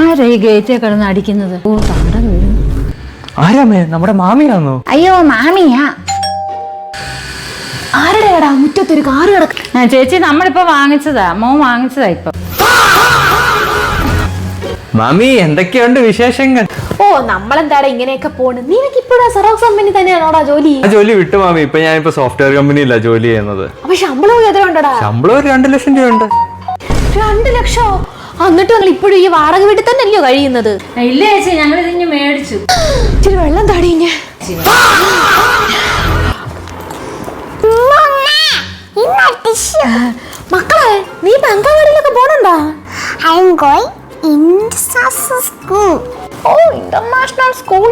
ആരാ ഈ ഗേറ്റേ കിടന്ന് അടിക്കുന്നത്? ഓ താണ്ടം വീഴും. ആരാമേ? നമ്മുടെ മാമിയാണോ? അയ്യോ മാമിയാ. ആരുടെയാടാ മുറ്റത്തൊരു കാറ് കിടക്ക? ചേച്ചി നമ്മളിപ്പോ വാങ്ങിച്ചതാ, മോൻ വാങ്ങിച്ചതാ ഇപ്പൊ. മാമി എന്തൊക്കെയുണ്ട് വിശേഷങ്ങൾ? ഓ നമ്മളെന്താടാ ഇങ്ങനെയൊക്കെ പോണ്. നിനക്ക് ഇപ്പോഴാ സെറോക്സ് കമ്പനി തന്നെയാണോടാ ജോലി? ജോലി വിട്ടു മാമി. ഇപ്പൊ ഞാനിപ്പോ സോഫ്റ്റ്വെയർ കമ്പനിയിലാ ജോലി ചെയ്യുന്നത്. അപ്പൊ ശമ്പളവും എത്ര ഉണ്ടടാ? ശമ്പളം ഒരു 2 ലക്ഷം രൂപ ഉണ്ട്. 2 ലക്ഷോ? എന്നിട്ട് നിങ്ങൾ ഇപ്പോഴും ഈ വാടക വീട്ടിൽ തന്നെയല്ലയോ കഴിയുന്നത്? ഇല്ല ചേച്ചി, ഞങ്ങൾ ഇതിന് മേടിച്ചു. ഇച്ചിരി വെള്ളം താടിഞ്ഞ മക്കളെ, നീ ഇപ്പൊ അങ്കവാടിയിലൊക്കെ പോണുണ്ടോ? ഓ ഇന്റർനാഷണൽ സ്കൂൾ.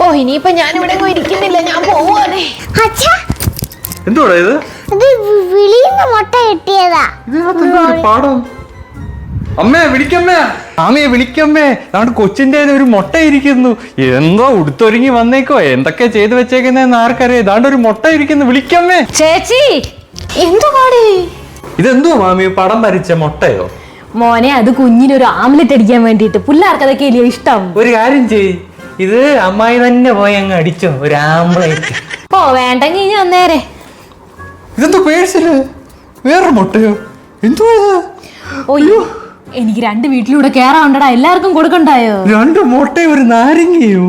ഓ ഇനിയിപ്പൊ ഞാൻ ഇവിടെ ഇരിക്കുന്നില്ല, ഞാൻ പോവാണേ. എന്തുവാ ഇത്? മുട്ട കിട്ടിയതാ. പാടം. അമ്മേ വിളിക്കമ്മേ. മാമിയെ വിളിക്കമ്മേ. നമ്മുടെ കൊച്ചിന്റെ ഒരു മുട്ട ഇരിക്കുന്നു. എന്തോ ഉടുത്തൊരുങ്ങി വന്നേക്കോ, എന്തൊക്കെ ചെയ്തു വെച്ചേക്കുന്നതെന്ന് ആർക്കറിയാം. ഇതാണ്ട് ഒരു മുട്ട ഇരിക്കുന്നു. വിളിക്കമ്മേ. ചേച്ചി എന്തുവാടി ഇതെന്തുവാ മാമി? പടം വരച്ച മുട്ടയോ? മോനെ, അത് കുഞ്ഞിനൊരു ആംലെറ്റ് അടിക്കാൻ വേണ്ടിട്ട്. പിള്ളേർക്ക് അതൊക്കെ അല്ലയോ ഇഷ്ടം. ഒരു കാര്യം ചെയ്യ്, ഇത് അമ്മായി തന്നെ പോയി അങ്ങ് അടിച്ചോ ഒരു ആംബ്ലേറ്റ്. ഓ വേണ്ടെങ്കി ഇനി വന്നേരെ. ഇതെന്തോ പേഴ്സില് വേറൊരു മുട്ടയോ? എന്തുവാ ഇത്? ഓയ്യോ, എനിക്ക് 2 വീട്ടിലൂടെ കേറാണ്ടടാ, എല്ലാവർക്കും കൊടുക്കണ്ടായോ? 2 മുട്ടയും ഒരു നാരങ്ങയോ?